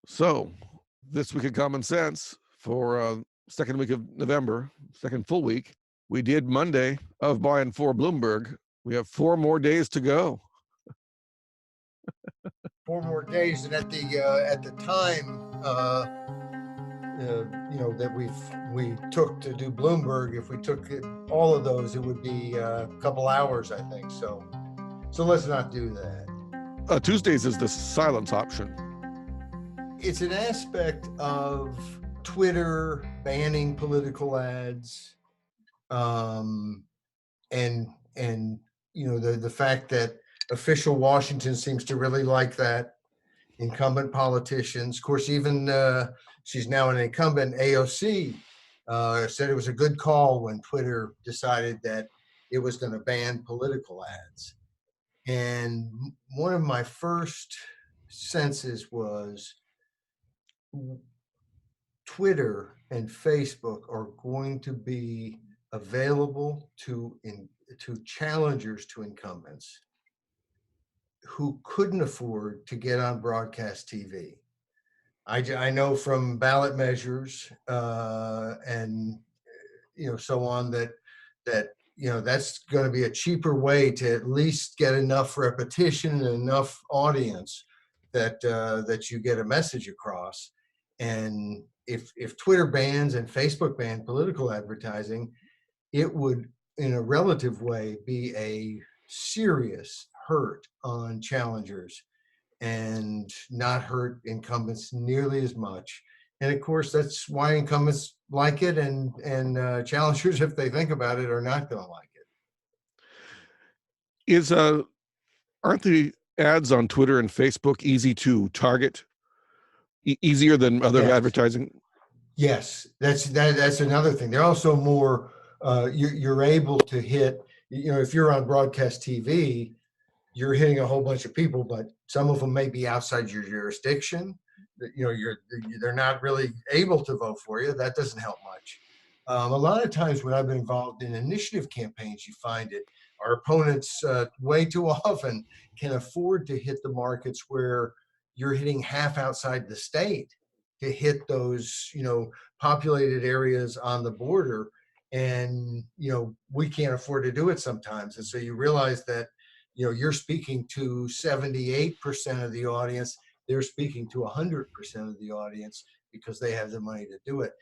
So, this week of Common Sense for second week of November, second full week, we did Monday of buying for Bloomberg. We have 4 more days to go. 4 more days, and at the time, that we took to do Bloomberg, if we took all of those, it would be a couple hours, I think. So let's not do that. Tuesdays is the silence option. It's an aspect of Twitter banning political ads, and the fact that official Washington seems to really like that. Incumbent politicians, of course, even she's now an incumbent, AOC, said it was a good call when Twitter decided that it was going to ban political ads. And one of my first senses was Twitter and Facebook are going to be available to challengers to incumbents who couldn't afford to get on broadcast TV. I know from ballot measures and so on that that's going to be a cheaper way to at least get enough repetition and enough audience that you get a message across. And if Twitter bans and Facebook ban political advertising, it would, in a relative way, be a serious hurt on challengers and not hurt incumbents nearly as much. And of course, that's why incumbents like it, and challengers, if they think about it, are not going to like it. Aren't the ads on Twitter and Facebook easy to target? Easier than other advertising? Yes, that's another thing. They're also more. You're able to hit. If you're on broadcast TV, you're hitting a whole bunch of people, but some of them may be outside your jurisdiction. They're not really able to vote for you. That doesn't help much. A lot of times when I've been involved in initiative campaigns, you find it. Our opponents way too often can afford to hit the markets where you're hitting half outside the state to hit those, populated areas on the border. And, we can't afford to do it sometimes. And so you realize that, you're speaking to 78% of the audience. They're speaking to 100% of the audience because they have the money to do it.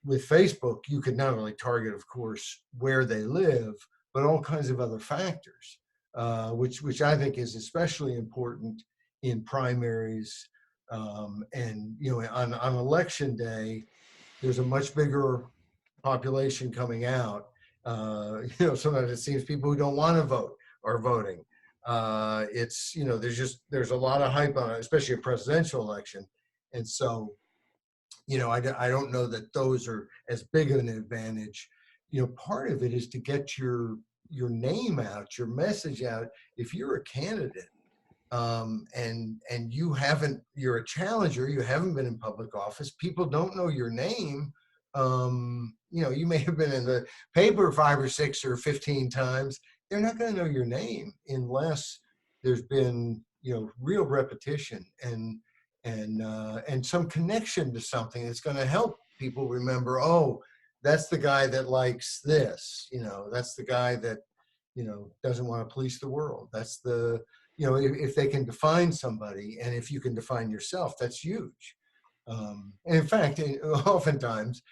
With Facebook, you could not only target, of course, where they live, but all kinds of other factors, which I think is especially important in primaries. And on election day, there's a much bigger population coming out. Sometimes it seems people who don't want to vote are voting. It's there's a lot of hype on it, especially a presidential election, and so I don't know that those are as big of an advantage. Part of it is to get your name out, your message out. If you're a candidate, and you're a challenger, you haven't been in public office, people don't know your name. You may have been in the paper 5 or 6 or 15 times. They're not going to know your name unless there's been, real repetition and some connection to something that's going to help people remember, oh, that's the guy that likes this, that's the guy that, doesn't want to police the world. That's the, if they can define somebody, and if you can define yourself, that's huge. And in fact, oftentimes,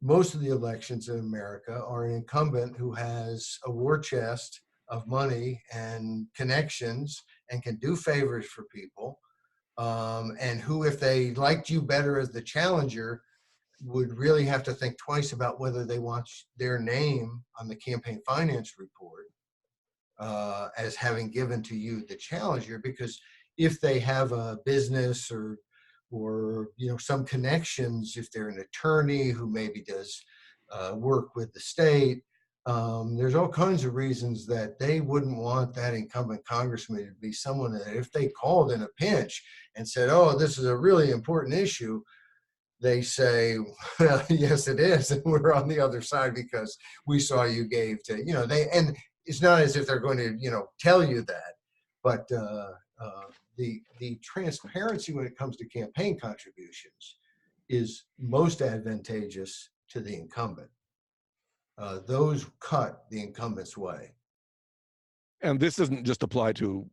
most of the elections in America are an incumbent who has a war chest of money and connections and can do favors for people, and who, if they liked you better as the challenger, would really have to think twice about whether they want their name on the campaign finance report as having given to you the challenger. Because if they have a business or some connections, if they're an attorney who maybe does work with the state, there's all kinds of reasons that they wouldn't want that incumbent congressman to be someone that, if they called in a pinch and said, oh, this is a really important issue, they say, well, yes, it is. And we're on the other side because we saw you gave to, and it's not as if they're going to, tell you that, but the transparency when it comes to campaign contributions is most advantageous to the incumbent. Those cut the incumbent's way. And this doesn't just apply to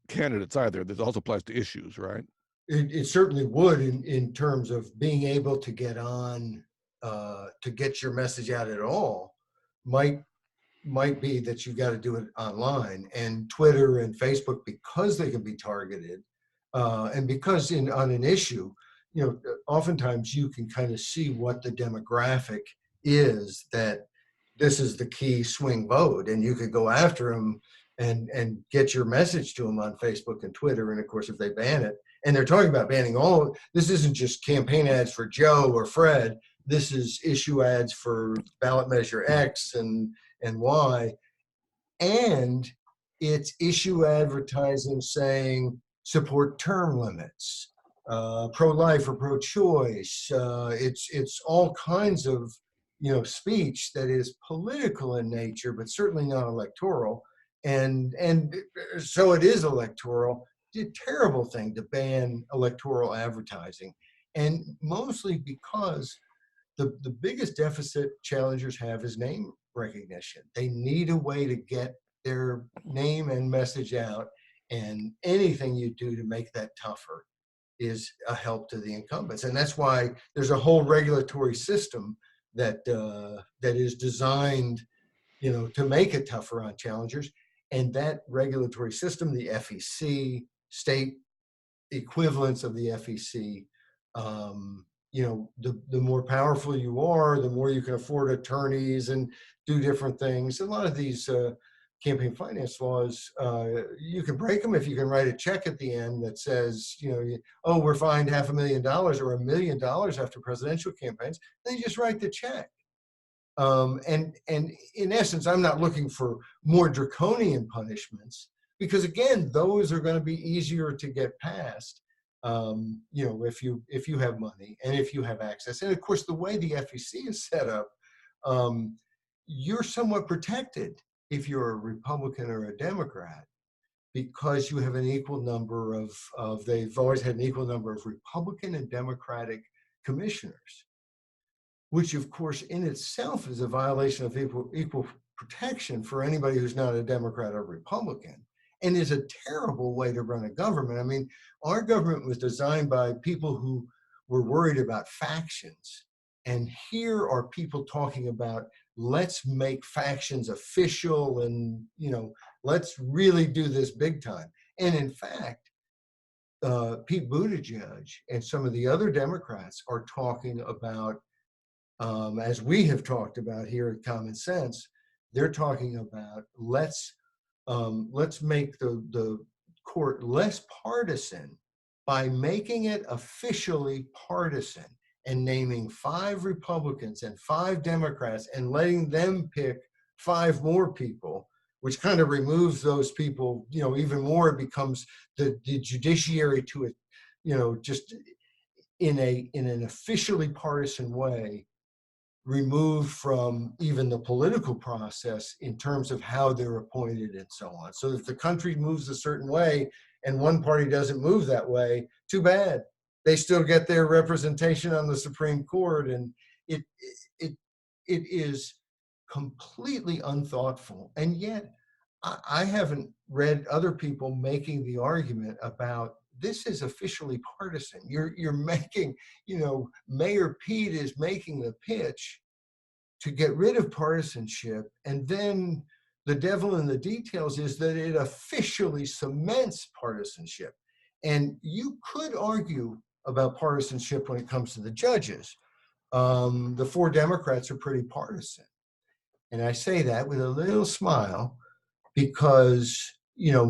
candidates either. This also applies to issues, right? It certainly would in terms of being able to get on, to get your message out at all. Might be that you got to do it online, and Twitter and Facebook, because they can be targeted, and because on an issue, oftentimes you can kind of see what the demographic is, that this is the key swing vote, and you could go after them and get your message to them on Facebook and Twitter. And of course, if they ban it, and they're talking about banning all, this isn't just campaign ads for Joe or Fred. This is issue ads for ballot measure X and Y, and it's issue advertising saying support term limits, pro-life or pro-choice. It's all kinds of speech that is political in nature, but certainly not electoral. And so it is electoral. It's a terrible thing to ban electoral advertising, and mostly because the biggest deficit challengers have is name recognition. They need a way to get their name and message out, and anything you do to make that tougher is a help to the incumbents. And that's why there's a whole regulatory system that is designed, to make it tougher on challengers. And that regulatory system, the FEC, state equivalents of the FEC, the more powerful you are, the more you can afford attorneys and do different things. A lot of these campaign finance laws, you can break them if you can write a check at the end that says, we're fined $500,000 or $1 million after presidential campaigns. Then you just write the check. And in essence, I'm not looking for more draconian punishments, because again, those are going to be easier to get past. If you have money and if you have access. And of course, the way the FEC is set up, you're somewhat protected if you're a Republican or a Democrat, because you have an equal number of they've always had an equal number of Republican and Democratic commissioners, which of course in itself is a violation of equal protection for anybody who's not a Democrat or Republican, and is a terrible way to run a government. I mean, our government was designed by people who were worried about factions. And here are people talking about, let's make factions official and, let's really do this big time. And in fact, Pete Buttigieg and some of the other Democrats are talking about, as we have talked about here at Common Sense, they're talking about, let's make the court less partisan by making it officially partisan and naming 5 Republicans and 5 Democrats and letting them pick 5 more people, which kind of removes those people, even more. It becomes the judiciary to it, just in an officially partisan way, removed from even the political process in terms of how they're appointed and so on. So if the country moves a certain way and one party doesn't move that way, too bad. They still get their representation on the Supreme Court, and it is completely unthoughtful. And yet I haven't read other people making the argument about, this is officially partisan. You're making, Mayor Pete is making the pitch to get rid of partisanship, and then the devil in the details is that it officially cements partisanship. And you could argue about partisanship when it comes to the judges. The 4 Democrats are pretty partisan. And I say that with a little smile, because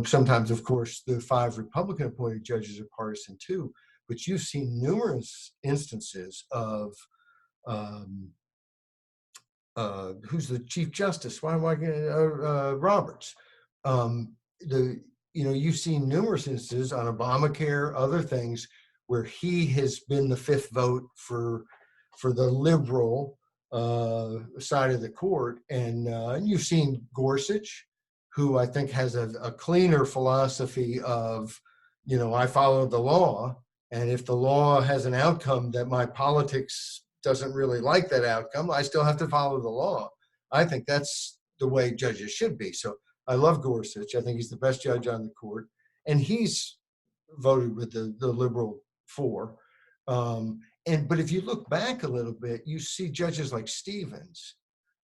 sometimes, of course, the 5 Republican appointed judges are partisan too, but you've seen numerous instances of who's the Chief Justice? Why am I going to Roberts? You've seen numerous instances on Obamacare, other things, where he has been the 5th vote for the liberal side of the court, and you've seen Gorsuch, who I think has a cleaner philosophy of, I follow the law. And if the law has an outcome that my politics doesn't really like that outcome, I still have to follow the law. I think that's the way judges should be. So I love Gorsuch. I think he's the best judge on the court. And he's voted with the liberal four. But if you look back a little bit, you see judges like Stevens,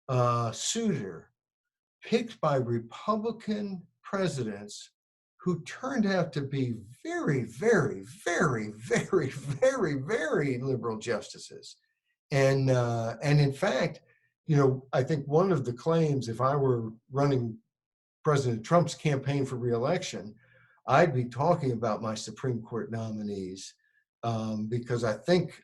Souter, picked by Republican presidents who turned out to be very, very, very, very, very, very liberal justices. And in fact, I think one of the claims, if I were running President Trump's campaign for reelection, I'd be talking about my Supreme Court nominees, because I think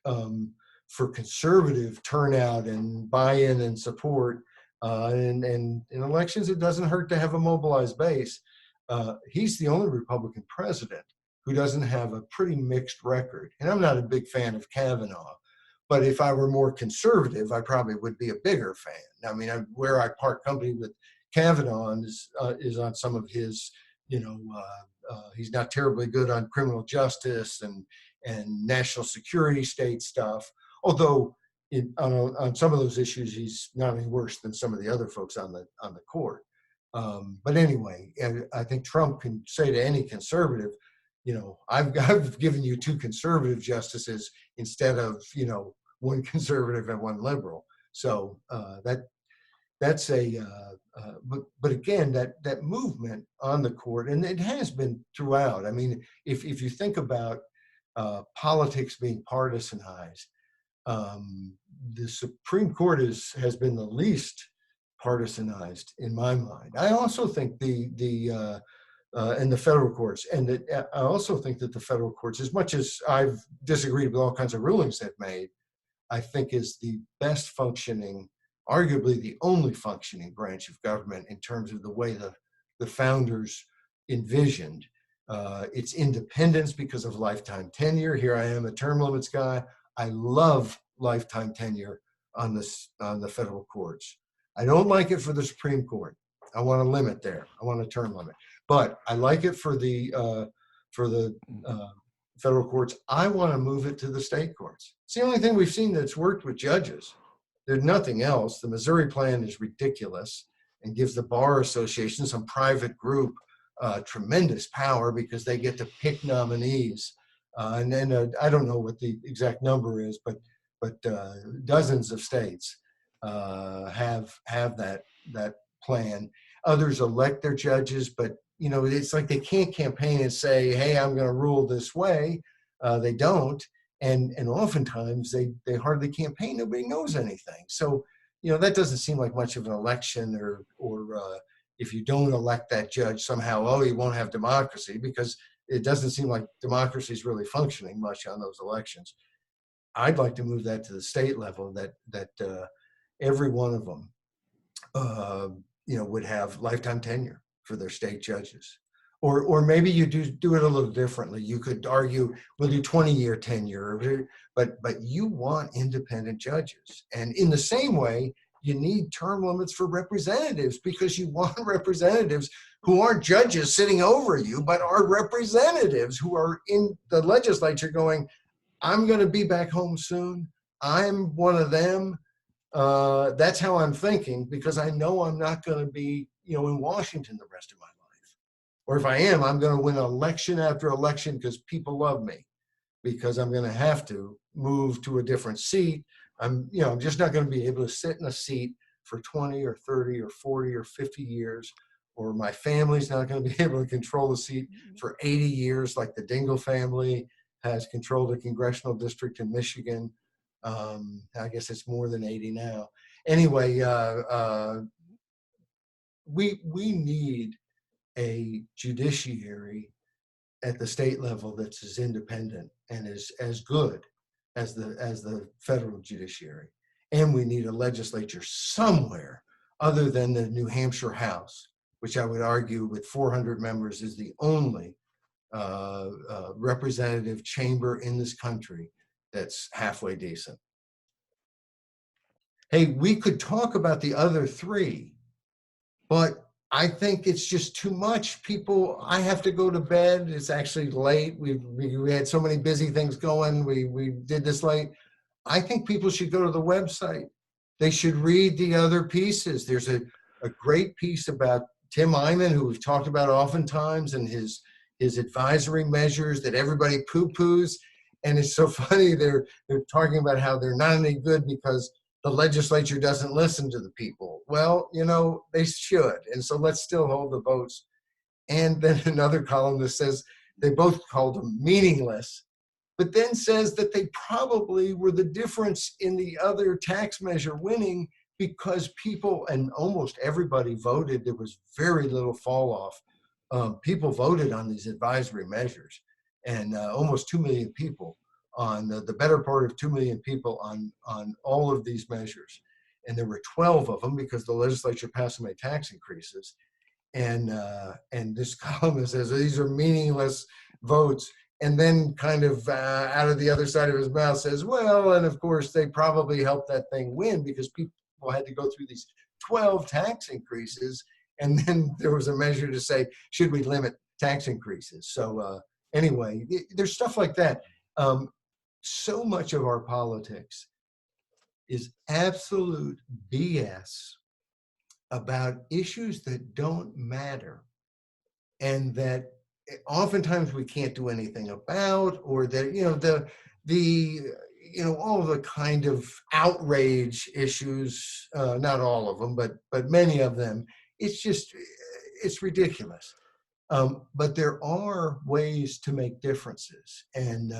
for conservative turnout and buy-in and support, and in elections, it doesn't hurt to have a mobilized base. He's the only Republican president who doesn't have a pretty mixed record. And I'm not a big fan of Kavanaugh, but if I were more conservative, I probably would be a bigger fan. I mean, where I part company with Kavanaugh is on some of his, he's not terribly good on criminal justice and national security state stuff. Although on some of those issues, he's not any worse than some of the other folks on the court. But anyway, I think Trump can say to any conservative, I've given you two conservative justices instead of one conservative and one liberal. So that's but again, that movement on the court, and it has been throughout. I mean, if you think about politics being partisanized, the Supreme Court has been the least partisanized in my mind. I also think and the federal courts, and I also think that the federal courts, as much as I've disagreed with all kinds of rulings they've made, I think is the best functioning, arguably the only functioning branch of government in terms of the way the founders envisioned its independence because of lifetime tenure. Here I am, a term limits guy. I love lifetime tenure on the federal courts. I don't like it for the Supreme Court. I want a limit there. I want a term limit, but I like it for the federal courts. I want to move it to the state courts. It's the only thing we've seen that's worked with judges. There's nothing else. The Missouri plan is ridiculous and gives the Bar Association, some private group, tremendous power because they get to pick nominees. And then I don't know what the exact number is, but dozens of states have that plan. Others elect their judges, but it's like they can't campaign and say, "Hey, I'm going to rule this way." They don't, and oftentimes they hardly campaign. Nobody knows anything. So that doesn't seem like much of an election, or if you don't elect that judge somehow, you won't have democracy, because it doesn't seem like democracy is really functioning much on those elections. I'd like to move that to the state level, that every one of them, would have lifetime tenure for their state judges. Or maybe you do it a little differently. You could argue, we'll do 20-year tenure, but you want independent judges. And in the same way, you need term limits for representatives, because you want representatives who aren't judges sitting over you, but are representatives who are in the legislature going, I'm going to be back home soon. I'm one of them. That's how I'm thinking, because I know I'm not going to be, in Washington the rest of my life. Or if I am, I'm going to win election after election because people love me, because I'm going to have to move to a different seat. I'm just not going to be able to sit in a seat for 20 or 30 or 40 or 50 years, or my family's not going to be able to control the seat for 80 years, like the Dingell family has controlled a congressional district in Michigan. I guess it's more than 80 now. Anyway, we need a judiciary at the state level that's as independent and is as good as the federal judiciary. And we need a legislature somewhere other than the New Hampshire House, which I would argue with 400 members is the only representative chamber in this country that's halfway decent. Hey, we could talk about the other three, but I think it's just too much. People, I have to go to bed. It's actually late. We had so many busy things going. We did this late. I think people should go to the website. They should read the other pieces. There's a great piece about Tim Eyman, who we've talked about oftentimes, and his advisory measures that everybody poo-poos. And it's so funny. They're talking about how they're not any good because the legislature doesn't listen to the people. Well, they should. And so let's still hold the votes. And then another columnist says they both called them meaningless, but then says that they probably were the difference in the other tax measure winning because people, and almost everybody voted. There was very little fall off. People voted on these advisory measures, and almost 2 million people on the better part of 2 million people on all of these measures. And there were 12 of them because the legislature passed so many tax increases. And this columnist says these are meaningless votes. And then kind of out of the other side of his mouth says, well, and of course they probably helped that thing win because people had to go through these 12 tax increases. And then there was a measure to say, should we limit tax increases? So anyway, there's stuff like that. So much of our politics is absolute BS about issues that don't matter and that oftentimes we can't do anything about, or that, all the kind of outrage issues, not all of them, but many of them, it's ridiculous. But there are ways to make differences. And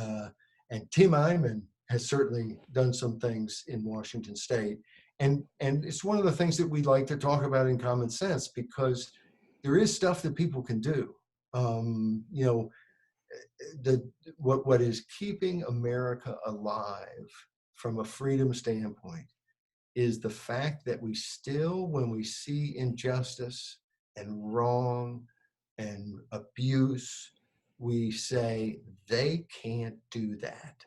Tim Eyman has certainly done some things in Washington State. And it's one of the things that we like to talk about in Common Sense, because there is stuff that people can do. What is keeping America alive from a freedom standpoint is the fact that we still, when we see injustice and wrong and abuse, we say they can't do that.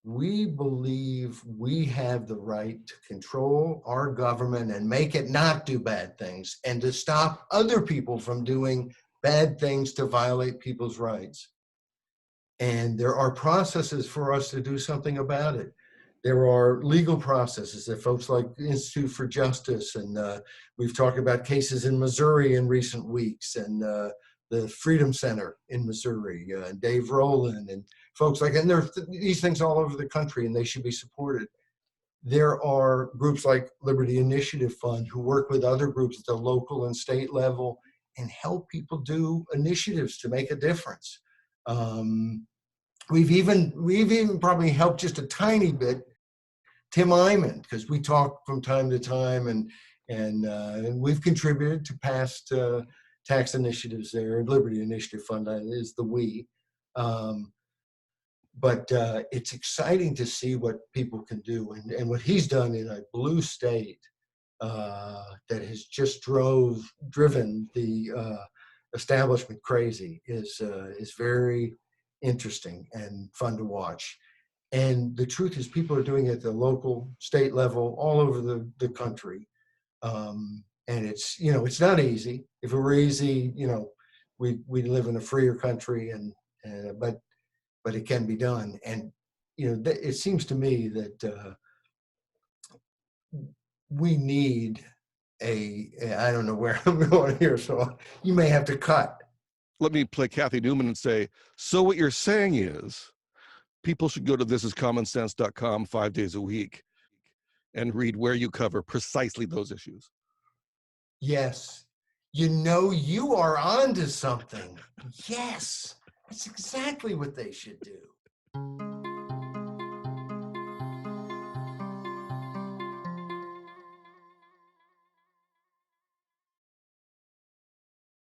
We believe we have the right to control our government and make it not do bad things, and to stop other people from doing bad things to violate people's rights. And there are processes for us to do something about it. There are legal processes that folks like the Institute for Justice, and we've talked about cases in Missouri in recent weeks, and the Freedom Center in Missouri, and Dave Rowland, and folks like that. And there are these things all over the country, and they should be supported. There are groups like Liberty Initiative Fund who work with other groups at the local and state level and help people do initiatives to make a difference. We've even probably helped just a tiny bit Tim Eyman, because we talk from time to time, and we've contributed to past tax initiatives there. Liberty Initiative Fund is the we. But it's exciting to see what people can do, and what he's done in a blue state that has just driven the establishment crazy is very interesting and fun to watch. And the truth is, people are doing it at the local, state level, all over the country. And it's not easy. If it were easy, we live in a freer country, but it can be done. And it seems to me that we need I don't know where I'm going here, so you may have to cut. Let me play Kathy Newman and say, so what you're saying is people should go to thisiscommonsense.com 5 days a week and read where you cover precisely those issues. Yes. You are onto something. Yes. That's exactly what they should do.